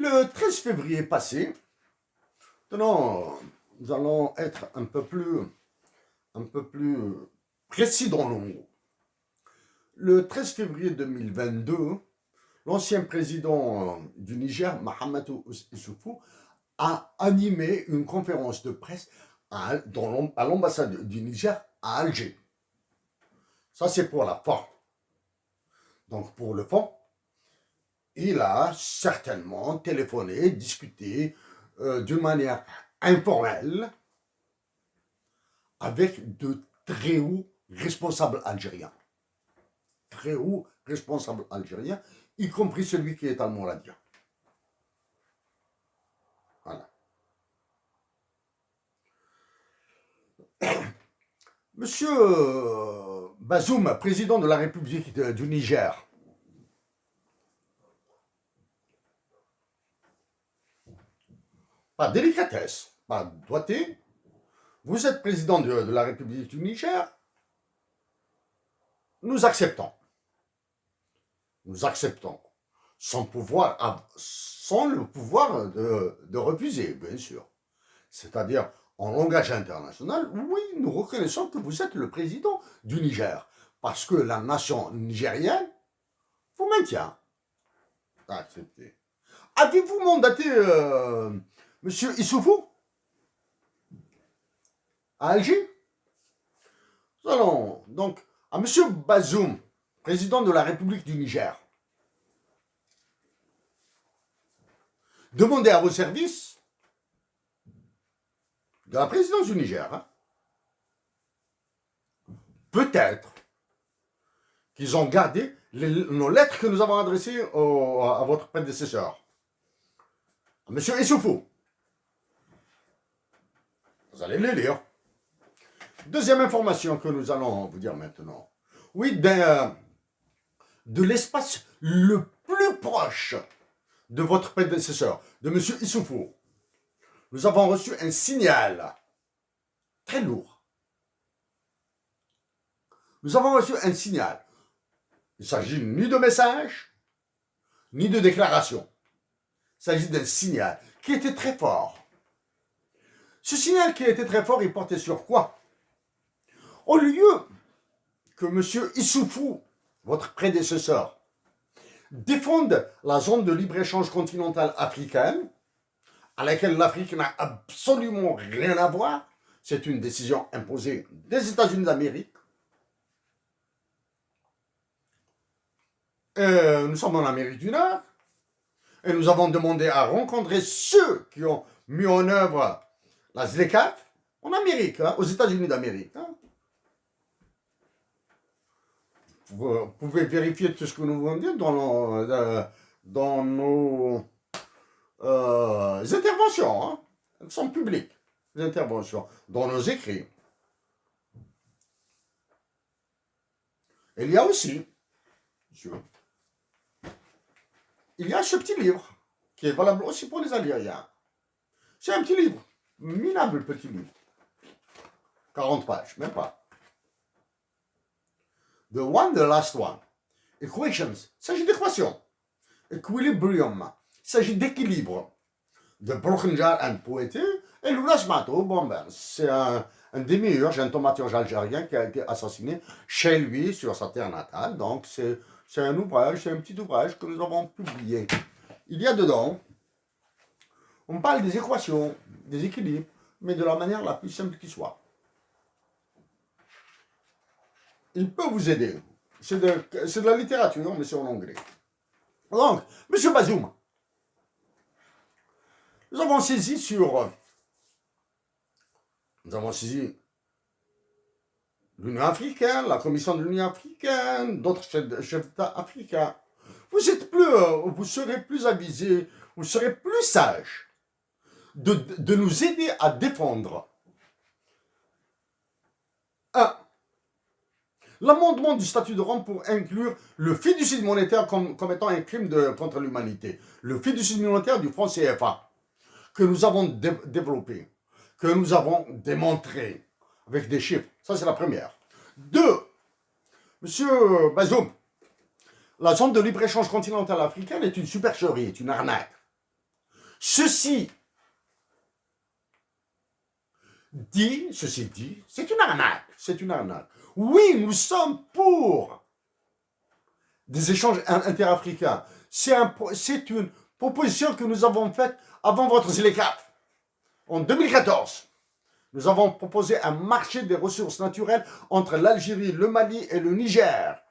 Le 13 février passé, maintenant, nous allons être un peu plus précis dans le mot. Le 13 février 2022, l'ancien président du Niger, Mahamadou Issoufou, a animé une conférence de presse à l'ambassade du Niger à Alger. Ça, c'est pour la forme. Donc, pour le fond, il a certainement téléphoné, discuté d'une manière informelle avec de très hauts responsables algériens. Très hauts responsables algériens, y compris celui qui est almoradien. Voilà. Monsieur Bazoum, président de la République du Niger, par délicatesse, par doigté, vous êtes président de la République du Niger, nous acceptons. Nous acceptons. Sans le pouvoir de refuser, bien sûr. C'est-à-dire, en langage international, oui, nous reconnaissons que vous êtes le président du Niger, parce que la nation nigérienne vous maintient. Accepté. Avez-vous mandaté Monsieur Issoufou à Alger? Nous allons donc à Monsieur Bazoum, président de la République du Niger. Demandez à vos services de la présidence du Niger, hein, peut-être qu'ils ont gardé nos lettres que nous avons adressées à votre prédécesseur, à M. Issoufou. Vous allez les lire. Deuxième information que nous allons vous dire maintenant. Oui, de l'espace le plus proche de votre prédécesseur, de M. Issoufou, nous avons reçu un signal très lourd. Nous avons reçu un signal. Il ne s'agit ni de message, ni de déclaration. Il s'agit d'un signal qui était très fort. Ce signal qui était très fort, il portait sur quoi? Au lieu que M. Issoufou, votre prédécesseur, défende la zone de libre-échange continentale africaine, à laquelle l'Afrique n'a absolument rien à voir, c'est une décision imposée des États-Unis d'Amérique. Nous sommes en Amérique du Nord, et nous avons demandé à rencontrer ceux qui ont mis en œuvre la ZLECAf en Amérique, hein, aux États-Unis d'Amérique. Hein. Vous pouvez vérifier tout ce que nous venons de dire dans nos interventions. Hein. Elles sont publiques, les interventions, dans nos écrits. Il y a aussi, il y a ce petit livre qui est valable aussi pour les Algériens. C'est un petit livre, minable petit livre. 40 pages, même pas. The one, the last one. Equations, il s'agit d'équations. Equilibrium, il s'agit d'équilibre. De Brochenjar and Poeté et Loulas Mato, bon ben, c'est un démiurge, un thaumaturge algérien qui a été assassiné chez lui, sur sa terre natale. Donc c'est un ouvrage, c'est un petit ouvrage que nous avons publié. Il y a dedans, on parle des équations, des équilibres, mais de la manière la plus simple qui soit. Il peut vous aider. C'est de la littérature, mais c'est en anglais. Donc, M. Bazoum, nous avons saisi l'Union africaine, la Commission de l'Union africaine, d'autres chefs d'État africains. Vous serez plus avisés, vous serez plus sages de nous aider à défendre l'amendement du statut de Rome pour inclure le fiducie monétaire comme étant un crime contre l'humanité. Le fiducie monétaire du franc CFA, que nous avons développé, que nous avons démontré avec des chiffres. Ça, c'est la première. Deux, Monsieur Bazoum, la zone de libre-échange continentale africaine est une supercherie, est une arnaque. Ceci dit, c'est une arnaque. C'est une arnaque. Oui, nous sommes pour des échanges interafricains. C'est une proposition que nous avons faite avant votre ZLECAf. En 2014, nous avons proposé un marché des ressources naturelles entre l'Algérie, le Mali et le Niger,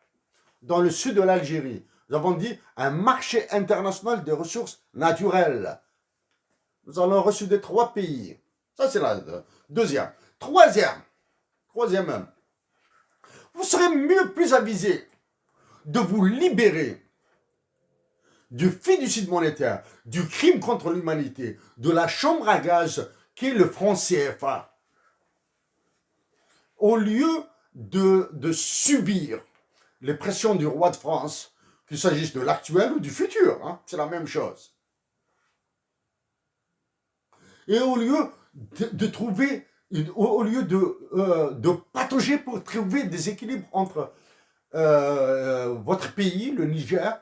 dans le sud de l'Algérie. Nous avons dit un marché international des ressources naturelles. Nous avons reçu des 3 pays. Ça, c'est la deuxième. Troisième même. Vous serez plus avisé de vous libérer du fiducide monétaire, du crime contre l'humanité, de la chambre à gaz qu'est le franc CFA, au lieu de subir les pressions du roi de France, qu'il s'agisse de l'actuel ou du futur, hein, c'est la même chose. Et au lieu de trouver, au lieu de patauger pour trouver des équilibres entre votre pays, le Niger,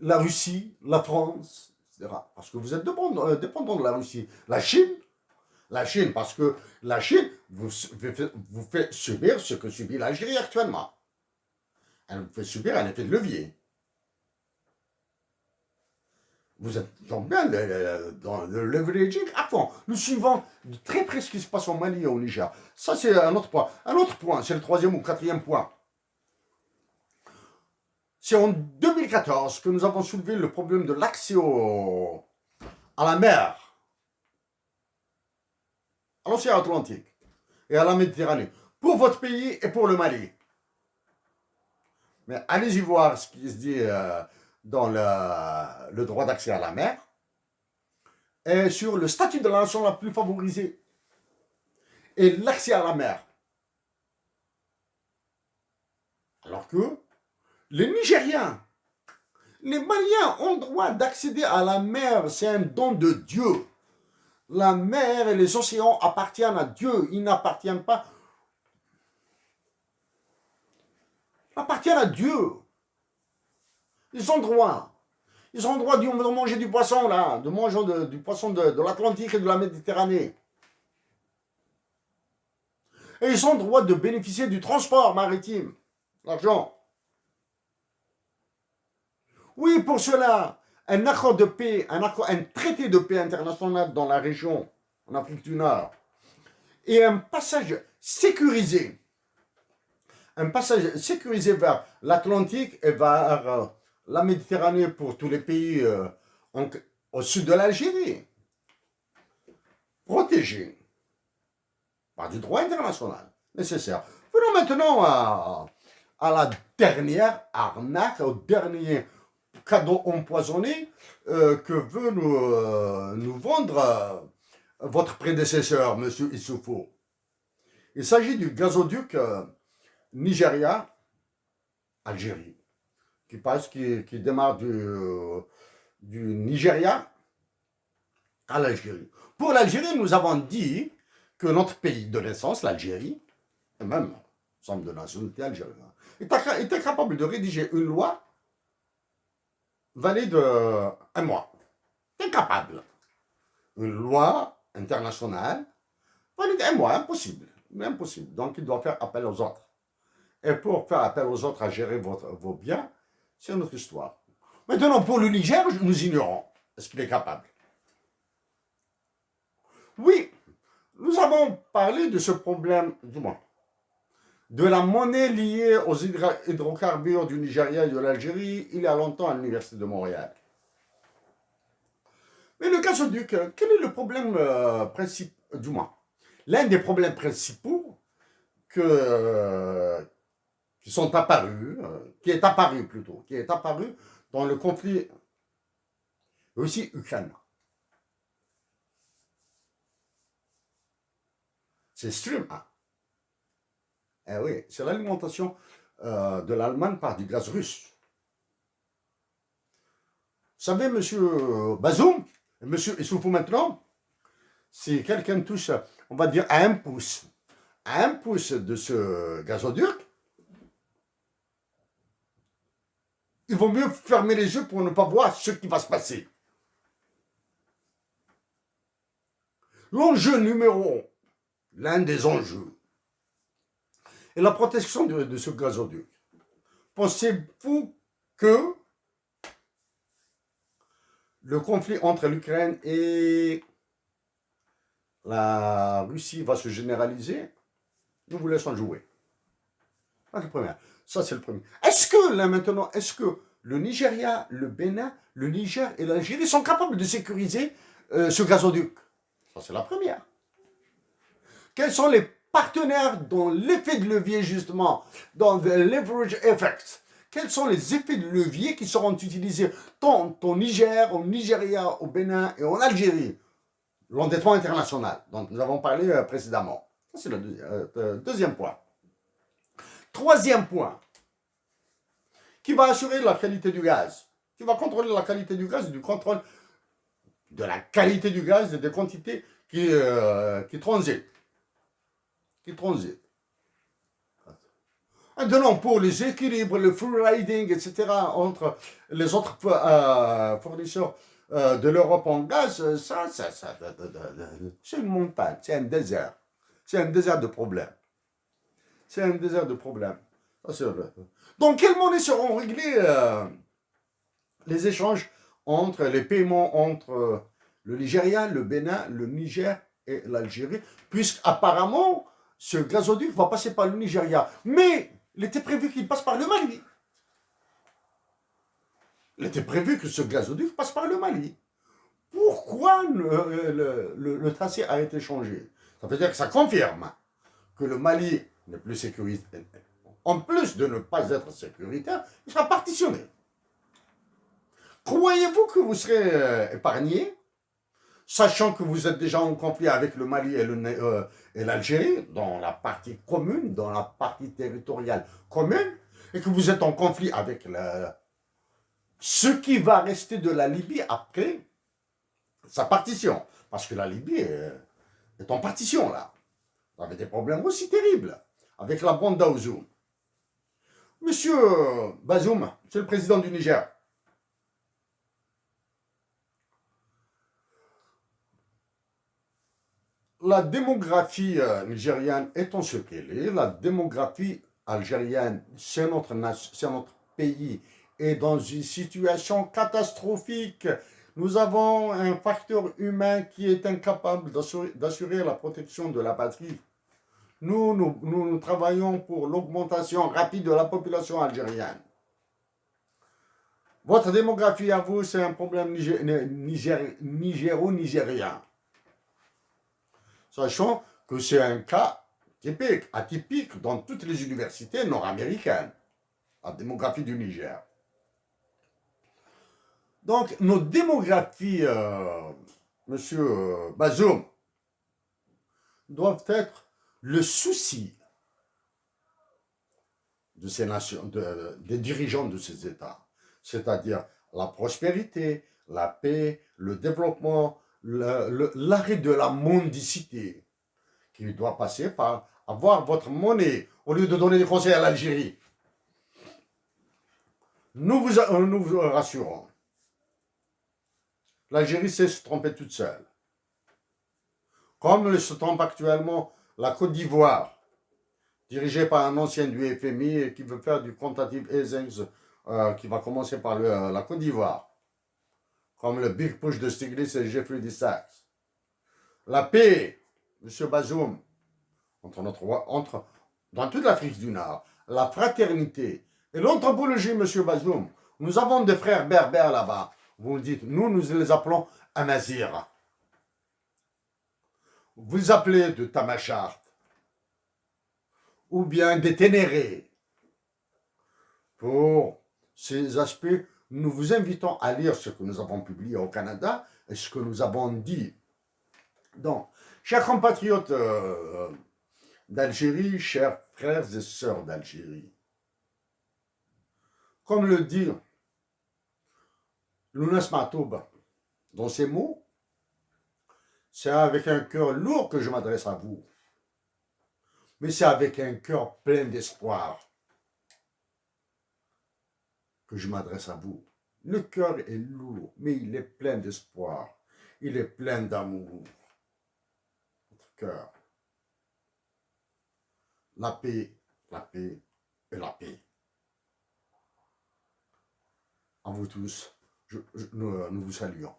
la Russie, la France, etc. Parce que vous êtes dépendant de la Russie. La Chine, parce que la Chine vous fait subir ce que subit l'Algérie actuellement. Elle vous fait subir un effet de levier. Vous êtes donc bien dans le leveraging à fond. Nous suivons de très près ce qui se passe au Mali et au Niger. Ça, c'est un autre point. Un autre point, c'est le 3e ou 4e point. C'est en 2014 que nous avons soulevé le problème de l'accès à la mer, à l'océan Atlantique et à la Méditerranée, pour votre pays et pour le Mali. Mais allez-y voir ce qui se dit dans le droit d'accès à la mer et sur le statut de la nation la plus favorisée et l'accès à la mer. Alors que les Nigériens, les Maliens ont le droit d'accéder à la mer, c'est un don de Dieu. La mer et les océans appartiennent à Dieu, ils n'appartiennent pas. Ils appartiennent à Dieu. Ils ont le droit. Ils ont le droit de manger du poisson, là, de manger du poisson de l'Atlantique et de la Méditerranée. Et ils ont le droit de bénéficier du transport maritime, l'argent. Oui, pour cela, un accord de paix, un traité de paix international dans la région, en Afrique du Nord, et un passage sécurisé vers l'Atlantique et vers la Méditerranée pour tous les pays au sud de l'Algérie, protégés par du droit international nécessaire. Venons maintenant à la dernière arnaque, au dernier cadeau empoisonné que veut nous vendre votre prédécesseur, M. Issoufou. Il s'agit du gazoduc Nigeria-Algérie, qui démarre du Nigeria à l'Algérie. Pour l'Algérie, nous avons dit que notre pays de naissance, l'Algérie, et même l'ensemble de nationalité algérienne, était capable de rédiger une loi valide un mois. Incapable. Une loi internationale valide un mois, impossible. Impossible. Donc il doit faire appel aux autres. Et pour faire appel aux autres à gérer vos biens, c'est notre histoire. Maintenant, pour le Niger, nous ignorons. Est-ce qu'il est capable? Oui, nous avons parlé de ce problème, du moins, de la monnaie liée aux hydrocarbures du Nigeria et de l'Algérie il y a longtemps à l'Université de Montréal. Mais le gazoduc, quel est le problème principal, du moins, l'un des problèmes principaux qui sont apparus, qui est apparu dans le conflit Russie-Ukraine. C'est Stream 1. Eh oui, c'est l'alimentation de l'Allemagne par du gaz russe. Vous savez, M. Bazoum, M. Issoufou maintenant, si quelqu'un touche, on va dire, à un pouce de ce gazoduc, il vaut mieux fermer les yeux pour ne pas voir ce qui va se passer. L'enjeu numéro, l'un des enjeux, est la protection de ce gazoduc. Pensez-vous que le conflit entre l'Ukraine et la Russie va se généraliser? Nous vous laissons jouer. Ça, c'est le premier. Est-ce que, là maintenant, est-ce que le Nigeria, le Bénin, le Niger et l'Algérie sont capables de sécuriser ce gazoduc? Ça, c'est la première. Quels sont les partenaires dans l'effet de levier, justement, dans the leverage effect? Quels sont les effets de levier qui seront utilisés tant au Niger, au Nigeria, au Bénin et en Algérie? L'endettement international, dont nous avons parlé précédemment. Ça, c'est le deuxième point. Troisième point, qui va assurer la qualité du gaz, qui va contrôler la qualité du gaz et du contrôle de la qualité du gaz et des quantités qui transitent. Maintenant, pour les équilibres, le free riding, etc., entre les autres fournisseurs de l'Europe en gaz, ça c'est une montagne, c'est un désert. C'est un désert de problèmes. C'est un désert de problèmes. Donc, quelle monnaie seront réglés les échanges entre les paiements entre le Nigeria, le Bénin, le Niger et l'Algérie, puisqu'apparemment, ce gazoduc va passer par le Nigeria. Mais il était prévu qu'il passe par le Mali. Il était prévu que ce gazoduc passe par le Mali. Pourquoi le tracé a été changé? Ça veut dire que ça confirme que le Mali n'est plus sécuritaire. En plus de ne pas être sécuritaire, il sera partitionné. Croyez-vous que vous serez épargné, sachant que vous êtes déjà en conflit avec le Mali et l'Algérie, dans la partie commune, dans la partie territoriale commune, et que vous êtes en conflit avec ce qui va rester de la Libye après sa partition? Parce que la Libye est en partition, là. On avait des problèmes aussi terribles avec la bande d'Aouzou. Monsieur Bazoum, c'est le président du Niger. La démographie nigériane étant ce qu'elle est, la démographie algérienne, c'est notre pays, est dans une situation catastrophique. Nous avons un facteur humain qui est incapable d'assurer la protection de la patrie. Nous travaillons pour l'augmentation rapide de la population algérienne. Votre démographie à vous, c'est un problème nigéro-nigérien. Sachant que c'est un cas typique, atypique dans toutes les universités nord-américaines, la démographie du Niger. Donc, nos démographies, monsieur Bazoum, doivent être le souci de ces nations, des dirigeants de ces États, c'est-à-dire la prospérité, la paix, le développement, l'arrêt de la mendicité, qui doit passer par avoir votre monnaie au lieu de donner des conseils à l'Algérie. Nous vous rassurons, l'Algérie sait se tromper toute seule. Comme se trompe actuellement la Côte d'Ivoire, dirigée par un ancien du FMI et qui veut faire du quantitative easing, qui va commencer par la Côte d'Ivoire, comme le Big Push de Stiglitz et Jeffrey Sachs. La paix, M. Bazoum, dans toute l'Afrique du Nord, la fraternité et l'anthropologie, M. Bazoum. Nous avons des frères berbères là-bas. Vous me dites, nous les appelons Amazir. Vous appelez de Tamashart ou bien des Ténérés. Pour ces aspects, nous vous invitons à lire ce que nous avons publié au Canada et ce que nous avons dit. Donc, chers compatriotes d'Algérie, chers frères et sœurs d'Algérie, comme le dit Lounas Matoub dans ses mots, c'est avec un cœur lourd que je m'adresse à vous, mais c'est avec un cœur plein d'espoir que je m'adresse à vous. Le cœur est lourd, mais il est plein d'espoir, il est plein d'amour. cœur. La paix et la paix. À vous tous, nous vous saluons.